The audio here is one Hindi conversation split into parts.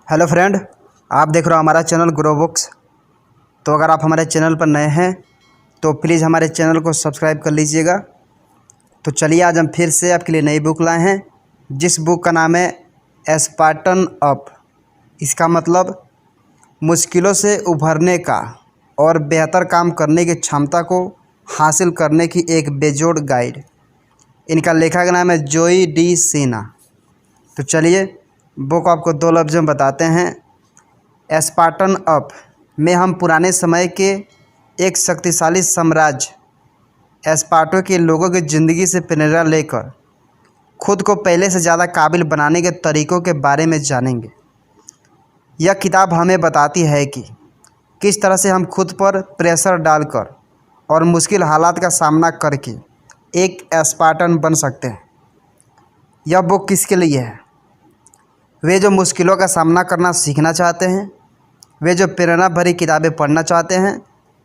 हेलो फ्रेंड, आप देख रहे हो हमारा चैनल ग्रो बुक्स। तो अगर आप हमारे चैनल पर नए हैं तो प्लीज़ हमारे चैनल को सब्सक्राइब कर लीजिएगा। तो चलिए आज हम फिर से आपके लिए नई बुक लाए हैं, जिस बुक का नाम है स्पार्टन अप। इसका मतलब मुश्किलों से उभरने का और बेहतर काम करने की क्षमता को हासिल करने की एक बेजोड़ गाइड। इनका लेखक का नाम है जोई डी सीना। तो चलिए बुक आपको दो लफ्ज़ में बताते हैं। स्पार्टन अप में हम पुराने समय के एक शक्तिशाली साम्राज्य स्पार्टो के लोगों की ज़िंदगी से प्रेरणा लेकर खुद को पहले से ज़्यादा काबिल बनाने के तरीक़ों के बारे में जानेंगे। यह किताब हमें बताती है कि किस तरह से हम खुद पर प्रेशर डालकर और मुश्किल हालात का सामना करके एक स्पार्टन बन सकते हैं। यह बुक किसके लिए है? वे जो मुश्किलों का सामना करना सीखना चाहते हैं, वे जो प्रेरणा भरी किताबें पढ़ना चाहते हैं,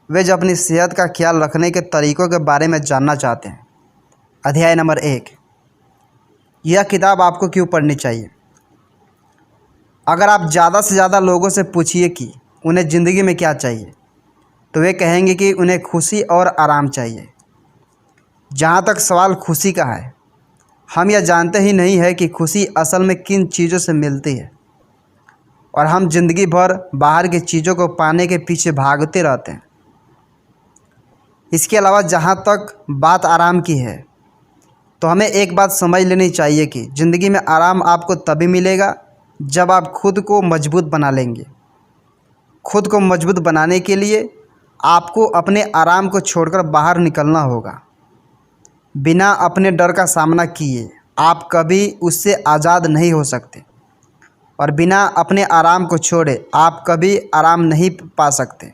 वे जो अपनी सेहत का ख्याल रखने के तरीक़ों के बारे में जानना चाहते हैं। अध्याय नंबर 1। यह किताब आपको क्यों पढ़नी चाहिए? अगर आप ज़्यादा से ज़्यादा लोगों से पूछिए कि उन्हें ज़िंदगी में क्या चाहिए, तो वे कहेंगे कि उन्हें खुशी और आराम चाहिए। जहाँ तक सवाल खुशी का है, हम यह जानते ही नहीं है कि खुशी असल में किन चीज़ों से मिलती है, और हम ज़िंदगी भर बाहर की चीज़ों को पाने के पीछे भागते रहते हैं। इसके अलावा जहाँ तक बात आराम की है, तो हमें एक बात समझ लेनी चाहिए कि ज़िंदगी में आराम आपको तभी मिलेगा जब आप खुद को मजबूत बना लेंगे। खुद को मजबूत बनाने के लिए आपको अपने आराम को छोड़कर बाहर निकलना होगा। बिना अपने डर का सामना किए आप कभी उससे आज़ाद नहीं हो सकते, और बिना अपने आराम को छोड़े आप कभी आराम नहीं पा सकते।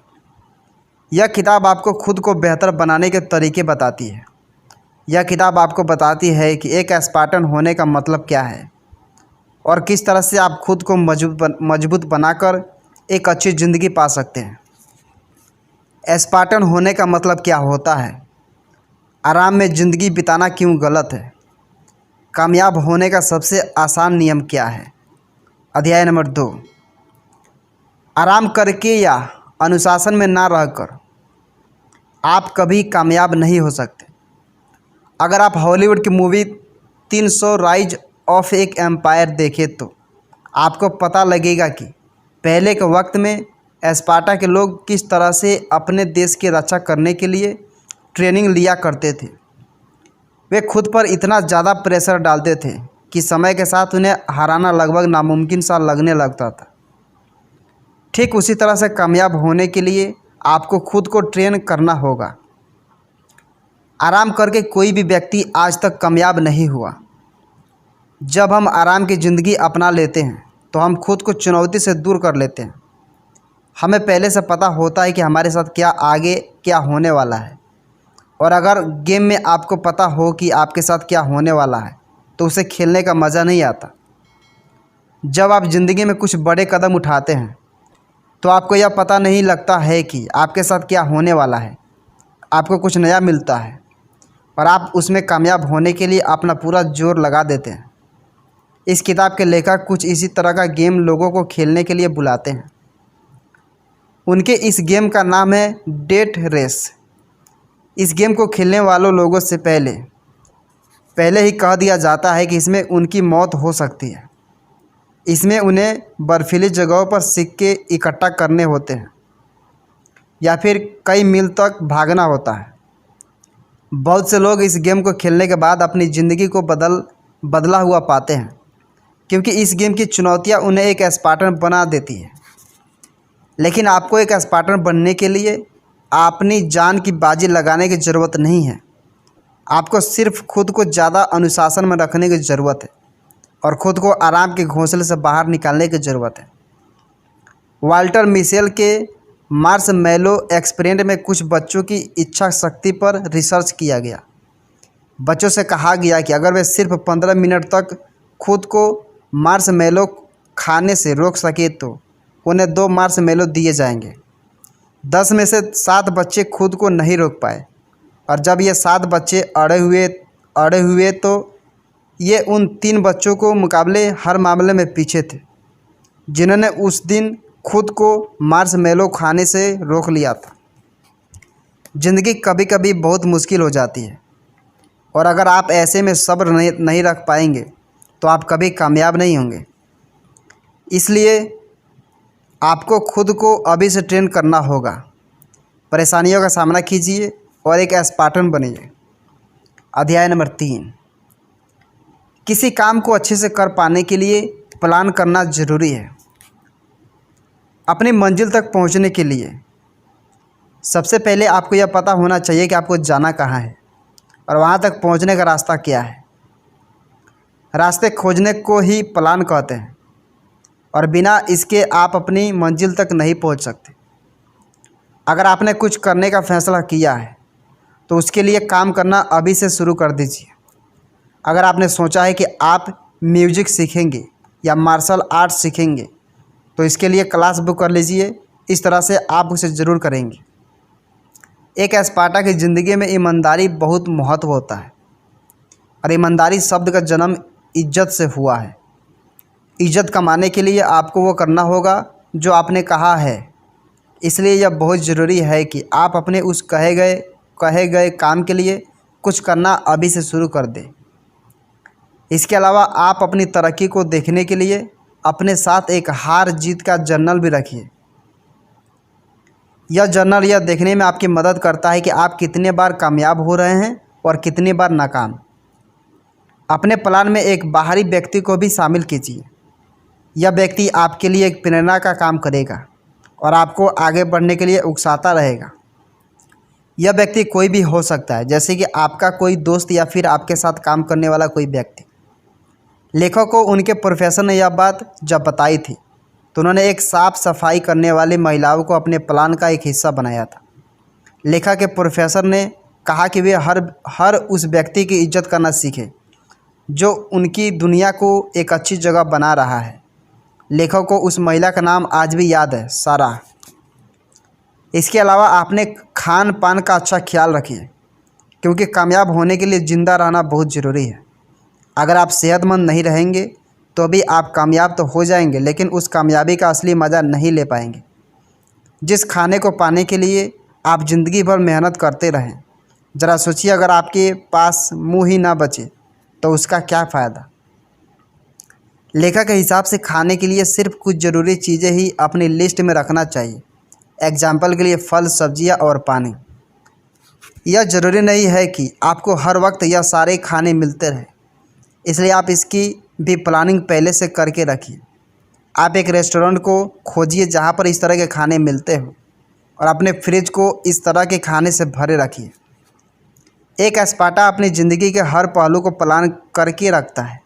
यह किताब आपको खुद को बेहतर बनाने के तरीके बताती है। यह किताब आपको बताती है कि एक स्पार्टन होने का मतलब क्या है और किस तरह से आप खुद को मजबूत बनाकर एक अच्छी ज़िंदगी पा सकते हैं। स्पार्टन होने का मतलब क्या होता है? आराम में ज़िंदगी बिताना क्यों गलत है? कामयाब होने का सबसे आसान नियम क्या है? अध्याय नंबर 2। आराम करके या अनुशासन में ना रहकर आप कभी कामयाब नहीं हो सकते। अगर आप हॉलीवुड की मूवी 300 राइज ऑफ एक एम्पायर देखें तो आपको पता लगेगा कि पहले के वक्त में स्पार्टा के लोग किस तरह से अपने देश की रक्षा करने के लिए ट्रेनिंग लिया करते थे। वे खुद पर इतना ज़्यादा प्रेशर डालते थे कि समय के साथ उन्हें हराना लगभग नामुमकिन सा लगने लगता था। ठीक उसी तरह से कामयाब होने के लिए आपको खुद को ट्रेन करना होगा। आराम करके कोई भी व्यक्ति आज तक कामयाब नहीं हुआ। जब हम आराम की ज़िंदगी अपना लेते हैं तो हम खुद को चुनौती से दूर कर लेते हैं। हमें पहले से पता होता है कि हमारे साथ क्या आगे क्या होने वाला है, और अगर गेम में आपको पता हो कि आपके साथ क्या होने वाला है तो उसे खेलने का मज़ा नहीं आता। जब आप ज़िंदगी में कुछ बड़े कदम उठाते हैं तो आपको यह पता नहीं लगता है कि आपके साथ क्या होने वाला है। आपको कुछ नया मिलता है और आप उसमें कामयाब होने के लिए अपना पूरा जोर लगा देते हैं। इस किताब के लेखक कुछ इसी तरह का गेम लोगों को खेलने के लिए बुलाते हैं। उनके इस गेम का नाम है डेथ रेस। इस गेम को खेलने वालों लोगों से पहले ही कह दिया जाता है कि इसमें उनकी मौत हो सकती है। इसमें उन्हें बर्फीली जगहों पर सिक्के इकट्ठा करने होते हैं या फिर कई मील तक भागना होता है। बहुत से लोग इस गेम को खेलने के बाद अपनी ज़िंदगी को बदला हुआ पाते हैं, क्योंकि इस गेम की चुनौतियां उन्हें एक स्पार्टन बना देती है। लेकिन आपको एक स्पार्टन बनने के लिए अपनी जान की बाजी लगाने की ज़रूरत नहीं है। आपको सिर्फ खुद को ज़्यादा अनुशासन में रखने की ज़रूरत है और ख़ुद को आराम के घोंसले से बाहर निकालने की ज़रूरत है। वाल्टर मिशेल के मार्शमैलो एक्सपेरिमेंट में कुछ बच्चों की इच्छा शक्ति पर रिसर्च किया गया। बच्चों से कहा गया कि अगर वे सिर्फ 15 मिनट तक खुद को मार्शमैलो खाने से रोक सके तो उन्हें 2 मार्शमैलो दिए जाएंगे। 10 में से 7 बच्चे खुद को नहीं रोक पाए, और जब ये 7 बच्चे अड़े हुए तो ये उन 3 बच्चों को मुकाबले हर मामले में पीछे थे। जिन्होंने उस दिन खुद को मार्शमेलो खाने से रोक लिया था। ज़िंदगी कभी कभी बहुत मुश्किल हो जाती है, और अगर आप ऐसे में सब्र नहीं रख पाएंगे तो आप कभी कामयाब नहीं होंगे। इसलिए आपको खुद को अभी से ट्रेन करना होगा। परेशानियों का सामना कीजिए और एक स्पार्टन बनिए। अध्याय नंबर 3, किसी काम को अच्छे से कर पाने के लिए प्लान करना ज़रूरी है। अपनी मंजिल तक पहुंचने के लिए सबसे पहले आपको यह पता होना चाहिए कि आपको जाना कहाँ है और वहां तक पहुंचने का रास्ता क्या है। रास्ते खोजने को ही प्लान कहते हैं, और बिना इसके आप अपनी मंजिल तक नहीं पहुंच सकते। अगर आपने कुछ करने का फैसला किया है तो उसके लिए काम करना अभी से शुरू कर दीजिए। अगर आपने सोचा है कि आप म्यूजिक सीखेंगे या मार्शल आर्ट सीखेंगे तो इसके लिए क्लास बुक कर लीजिए। इस तरह से आप उसे ज़रूर करेंगे। एक स्पार्टा की ज़िंदगी में ईमानदारी बहुत महत्व होता है, और ईमानदारी शब्द का जन्म इज्जत से हुआ है। इज्जत कमाने के लिए आपको वो करना होगा जो आपने कहा है। इसलिए यह बहुत ज़रूरी है कि आप अपने उस कहे गए काम के लिए कुछ करना अभी से शुरू कर दें। इसके अलावा आप अपनी तरक्की को देखने के लिए अपने साथ एक हार जीत का जर्नल भी रखिए। यह जर्नल यह देखने में आपकी मदद करता है कि आप कितने बार कामयाब हो रहे हैं और कितनी बार नाकाम। अपने प्लान में एक बाहरी व्यक्ति को भी शामिल कीजिए। यह व्यक्ति आपके लिए एक प्रेरणा का काम करेगा और आपको आगे बढ़ने के लिए उकसाता रहेगा। यह व्यक्ति कोई भी हो सकता है, जैसे कि आपका कोई दोस्त या फिर आपके साथ काम करने वाला कोई व्यक्ति। लेखक को उनके प्रोफेसर ने यह बात जब बताई थी तो उन्होंने एक साफ सफाई करने वाली महिलाओं को अपने प्लान का एक हिस्सा बनाया था। लेखक के प्रोफेसर ने कहा कि वे हर उस व्यक्ति की इज्जत करना सीखें जो उनकी दुनिया को एक अच्छी जगह बना रहा है। लेखक को उस महिला का नाम आज भी याद है, सारा। इसके अलावा आपने खान पान का अच्छा ख्याल रखिए, क्योंकि कामयाब होने के लिए ज़िंदा रहना बहुत ज़रूरी है। अगर आप सेहतमंद नहीं रहेंगे तो भी आप कामयाब तो हो जाएंगे, लेकिन उस कामयाबी का असली मज़ा नहीं ले पाएंगे। जिस खाने को पाने के लिए आप ज़िंदगी भर मेहनत करते रहें, ज़रा सोचिए अगर आपके पास मुंह ही ना बचे तो उसका क्या फ़ायदा। लेखक के हिसाब से खाने के लिए सिर्फ कुछ ज़रूरी चीज़ें ही अपनी लिस्ट में रखना चाहिए। एग्जाम्पल के लिए फल, सब्जियां और पानी। यह ज़रूरी नहीं है कि आपको हर वक्त यह सारे खाने मिलते रहे, इसलिए आप इसकी भी प्लानिंग पहले से करके रखिए। आप एक रेस्टोरेंट को खोजिए जहां पर इस तरह के खाने मिलते हो, और अपने फ्रिज को इस तरह के खाने से भरे रखिए। एक स्पार्टा अपनी ज़िंदगी के हर पहलू को प्लान करके रखता है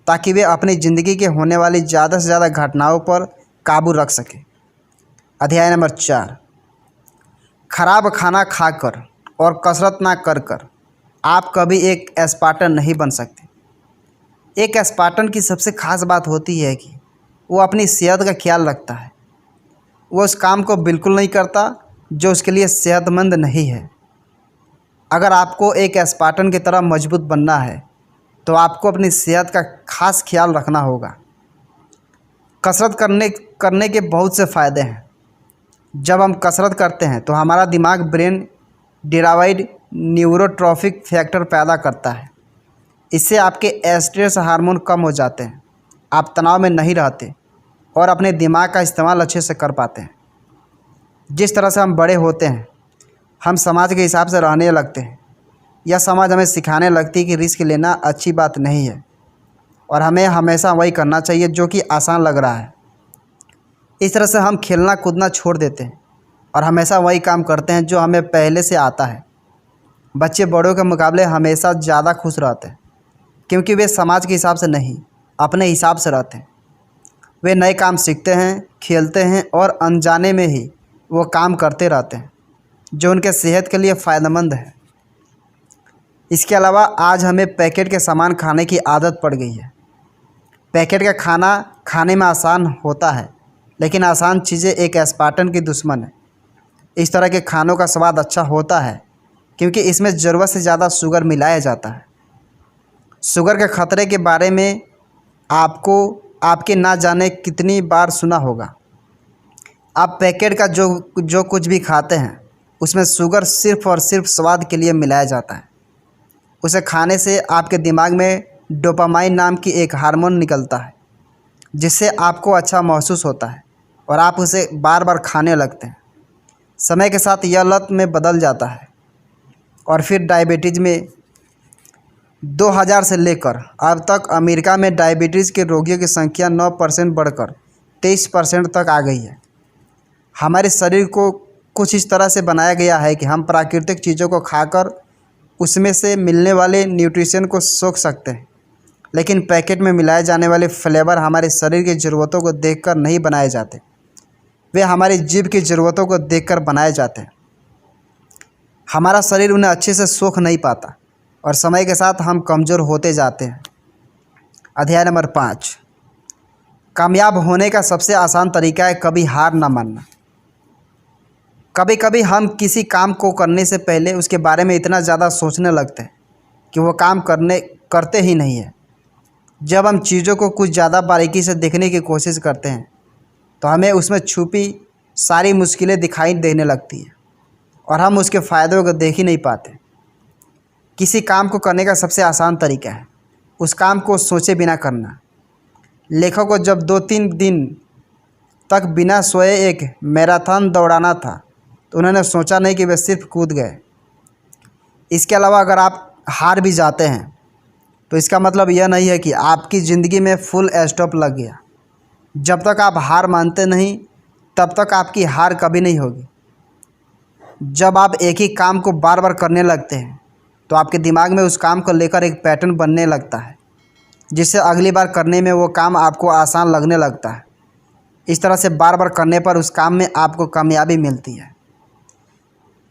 ताकि वे अपनी ज़िंदगी के होने वाली ज़्यादा से ज़्यादा घटनाओं पर काबू रख सके। अध्याय नंबर 4, खराब खाना खाकर और कसरत ना कर कर आप कभी एक स्पार्टन नहीं बन सकते। एक स्पार्टन की सबसे खास बात होती है कि वो अपनी सेहत का ख्याल रखता है। वो उस काम को बिल्कुल नहीं करता जो उसके लिए सेहतमंद नहीं है। अगर आपको एक स्पार्टन की तरह मजबूत बनना है तो आपको अपनी सेहत का खास ख्याल रखना होगा। कसरत करने के बहुत से फ़ायदे हैं। जब हम कसरत करते हैं तो हमारा दिमाग ब्रेन डिराइव्ड न्यूरोट्रॉफिक फैक्टर पैदा करता है। इससे आपके स्ट्रेस हार्मोन कम हो जाते हैं, आप तनाव में नहीं रहते और अपने दिमाग का इस्तेमाल अच्छे से कर पाते हैं। जिस तरह से हम बड़े होते हैं, हम समाज के हिसाब से रहने लगते हैं। यह समाज हमें सिखाने लगती है कि रिस्क लेना अच्छी बात नहीं है और हमें हमेशा वही करना चाहिए जो कि आसान लग रहा है। इस तरह से हम खेलना कूदना छोड़ देते हैं और हमेशा वही काम करते हैं जो हमें पहले से आता है। बच्चे बड़ों के मुकाबले हमेशा ज़्यादा खुश रहते हैं क्योंकि वे समाज के हिसाब से नहीं, अपने हिसाब से रहते हैं। वे नए काम सीखते हैं, खेलते हैं और अनजाने में ही वो काम करते रहते हैं जो उनके सेहत के लिए फ़ायदेमंद है। इसके अलावा आज हमें पैकेट के सामान खाने की आदत पड़ गई है। पैकेट का खाना खाने में आसान होता है, लेकिन आसान चीज़ें एक स्पार्टन की दुश्मन है। इस तरह के खानों का स्वाद अच्छा होता है क्योंकि इसमें ज़रूरत से ज़्यादा शुगर मिलाया जाता है। शुगर के ख़तरे के बारे में आपको आपके ना जाने कितनी बार सुना होगा। आप पैकेट का जो कुछ भी खाते हैं उसमें शुगर सिर्फ़ और सिर्फ स्वाद के लिए मिलाया जाता है। उसे खाने से आपके दिमाग में डोपामाइन नाम की एक हार्मोन निकलता है जिससे आपको अच्छा महसूस होता है और आप उसे बार बार खाने लगते हैं। समय के साथ यह लत में बदल जाता है और फिर डायबिटीज़ में 2000 से लेकर अब तक अमेरिका में डायबिटीज़ के रोगियों की संख्या 9% बढ़कर 23% तक आ गई है। हमारे शरीर को कुछ इस तरह से बनाया गया है कि हम प्राकृतिक चीज़ों को खाकर उसमें से मिलने वाले न्यूट्रिशन को सोख सकते हैं, लेकिन पैकेट में मिलाए जाने वाले फ्लेवर हमारे शरीर की ज़रूरतों को देखकर नहीं बनाए जाते, वे हमारी जीभ की ज़रूरतों को देखकर बनाए जाते हैं। हमारा शरीर उन्हें अच्छे से सोख नहीं पाता और समय के साथ हम कमज़ोर होते जाते हैं। अध्याय नंबर 5, कामयाब होने का सबसे आसान तरीका है कभी हार ना मानना। कभी कभी हम किसी काम को करने से पहले उसके बारे में इतना ज़्यादा सोचने लगते हैं कि वो काम करते ही नहीं है। जब हम चीज़ों को कुछ ज़्यादा बारीकी से देखने की कोशिश करते हैं तो हमें उसमें छुपी सारी मुश्किलें दिखाई देने लगती हैं और हम उसके फ़ायदों को देख ही नहीं पाते। किसी काम को करने का सबसे आसान तरीका है उस काम को सोचे बिना करना। लेखक को जब 2-3 दिन तक बिना सोए एक मैराथन दौड़ाना था तो उन्होंने सोचा नहीं कि वे सिर्फ कूद गए। इसके अलावा अगर आप हार भी जाते हैं तो इसका मतलब यह नहीं है कि आपकी ज़िंदगी में फुल स्टॉप लग गया। जब तक आप हार मानते नहीं तब तक आपकी हार कभी नहीं होगी। जब आप एक ही काम को बार बार करने लगते हैं तो आपके दिमाग में उस काम को लेकर एक पैटर्न बनने लगता है जिससे अगली बार करने में वो काम आपको आसान लगने लगता है। इस तरह से बार बार करने पर उस काम में आपको कामयाबी मिलती है।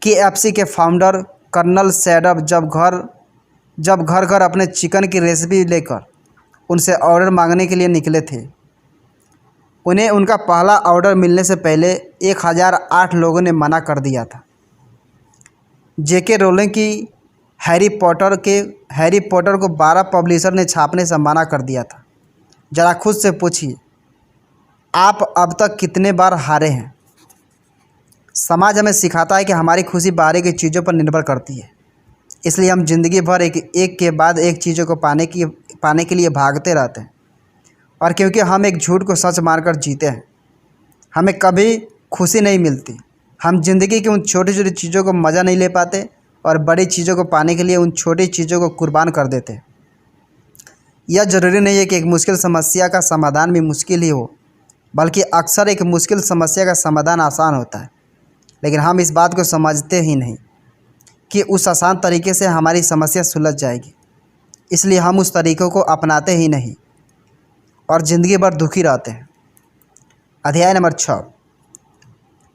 KFC के फाउंडर कर्नल सैडर जब घर घर अपने चिकन की रेसिपी लेकर उनसे ऑर्डर मांगने के लिए निकले थे, उन्हें उनका पहला ऑर्डर मिलने से पहले 1008 लोगों ने मना कर दिया था। JK रोलिंग की हैरी पॉटर को 12 पब्लिशर ने छापने से मना कर दिया था। ज़रा खुद से पूछिए, आप अब तक कितने बार हारे हैं? समाज हमें सिखाता है कि हमारी खुशी बाहर की चीज़ों पर निर्भर करती है, इसलिए हम ज़िंदगी भर एक के बाद एक चीज़ों को पाने के लिए भागते रहते हैं। और क्योंकि हम एक झूठ को सच मानकर जीते हैं, हमें कभी खुशी नहीं मिलती। हम ज़िंदगी की उन छोटी छोटी चीज़ों को मज़ा नहीं ले पाते और बड़ी चीज़ों को पाने के लिए उन छोटी चीज़ों को कुर्बान कर देते हैं। यह ज़रूरी नहीं है कि एक मुश्किल समस्या का समाधान भी मुश्किल ही हो, बल्कि अक्सर एक मुश्किल समस्या का समाधान आसान होता है, लेकिन हम इस बात को समझते ही नहीं कि उस आसान तरीके से हमारी समस्या सुलझ जाएगी। इसलिए हम उस तरीक़ों को अपनाते ही नहीं और ज़िंदगी भर दुखी रहते हैं। अध्याय नंबर 6,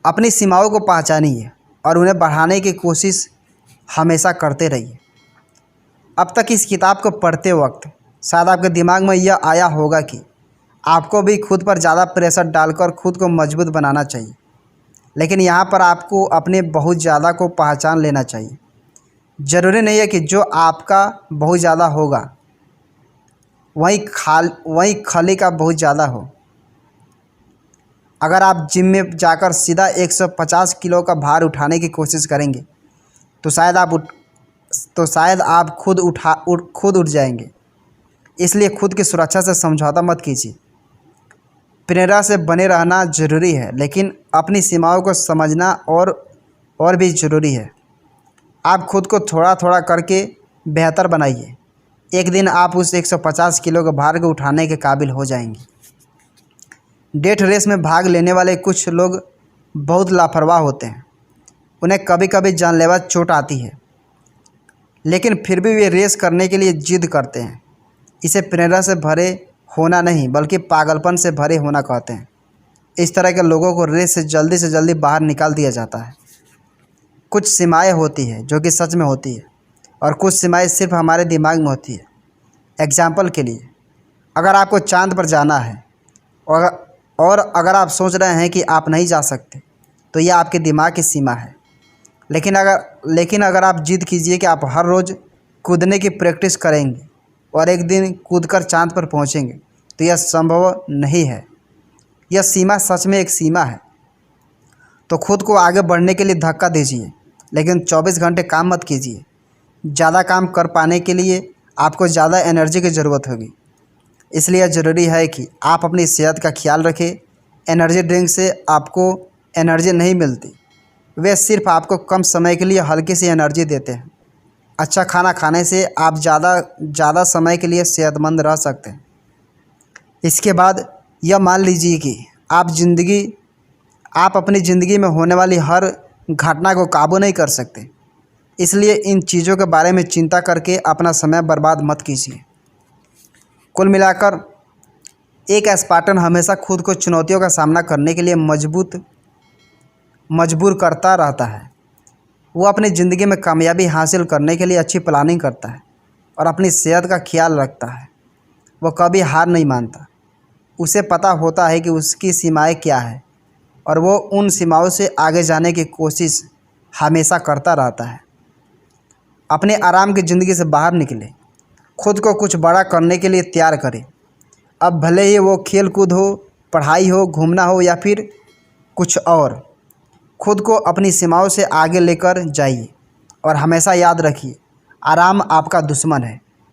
अपनी सीमाओं को पहचानिए और उन्हें बढ़ाने की कोशिश हमेशा करते रहिए। अब तक इस किताब को पढ़ते वक्त शायद आपके दिमाग में यह आया होगा कि आपको भी खुद पर ज़्यादा प्रेशर डालकर खुद को मजबूत बनाना चाहिए, लेकिन यहाँ पर आपको अपने बहुत ज़्यादा को पहचान लेना चाहिए। ज़रूरी नहीं है कि जो आपका बहुत ज़्यादा होगा वहीं खाली का बहुत ज़्यादा हो। अगर आप जिम में जाकर सीधा 150 किलो का भार उठाने की कोशिश करेंगे तो शायद आप खुद उठ जाएंगे। इसलिए खुद की सुरक्षा से समझौता मत कीजिए। प्रेरणा से बने रहना ज़रूरी है, लेकिन अपनी सीमाओं को समझना और भी ज़रूरी है। आप खुद को थोड़ा थोड़ा करके बेहतर बनाइए। एक दिन आप उस 150 किलो के भार को उठाने के काबिल हो जाएंगे। डेथ रेस में भाग लेने वाले कुछ लोग बहुत लापरवाह होते हैं। उन्हें कभी कभी जानलेवा चोट आती है, लेकिन फिर भी वे रेस करने के लिए जिद करते हैं। इसे प्रेरणा से भरे होना नहीं बल्कि पागलपन से भरे होना कहते हैं। इस तरह के लोगों को रेस से जल्दी बाहर निकाल दिया जाता है। कुछ सीमाएं होती हैं जो कि सच में होती है और कुछ सीमाएं सिर्फ हमारे दिमाग में होती है। एग्जाम्पल के लिए, अगर आपको चांद पर जाना है और अगर आप सोच रहे हैं कि आप नहीं जा सकते तो यह आपके दिमाग की सीमा है। लेकिन अगर आप जिद कीजिए कि आप हर रोज़ कूदने की प्रैक्टिस करेंगे और एक दिन कूदकर चांद पर पहुंचेंगे तो यह संभव नहीं है। यह सीमा सच में एक सीमा है। तो खुद को आगे बढ़ने के लिए धक्का दीजिए, लेकिन 24 घंटे काम मत कीजिए। ज़्यादा काम कर पाने के लिए आपको ज़्यादा एनर्जी की ज़रूरत होगी। इसलिए ज़रूरी है कि आप अपनी सेहत का ख्याल रखें। एनर्जी ड्रिंक से आपको एनर्जी नहीं मिलती, वे सिर्फ आपको कम समय के लिए हल्की सी एनर्जी देते हैं। अच्छा खाना खाने से आप ज़्यादा समय के लिए सेहतमंद रह सकते हैं। इसके बाद यह मान लीजिए कि आप अपनी ज़िंदगी में होने वाली हर घटना को काबू नहीं कर सकते। इसलिए इन चीज़ों के बारे में चिंता करके अपना समय बर्बाद मत कीजिए। कुल मिलाकर एक स्पार्टन हमेशा खुद को चुनौतियों का सामना करने के लिए मजबूर करता रहता है। वो अपनी ज़िंदगी में कामयाबी हासिल करने के लिए अच्छी प्लानिंग करता है और अपनी सेहत का ख्याल रखता है। वो कभी हार नहीं मानता। उसे पता होता है कि उसकी सीमाएं क्या है और वो उन सीमाओं से आगे जाने की कोशिश हमेशा करता रहता है। अपने आराम की ज़िंदगी से बाहर निकले, खुद को कुछ बड़ा करने के लिए तैयार करें। अब भले ही वो खेल कूद हो, पढ़ाई हो, घूमना हो या फिर कुछ और, खुद को अपनी सीमाओं से आगे लेकर जाइए और हमेशा याद रखिए, आराम आपका दुश्मन है।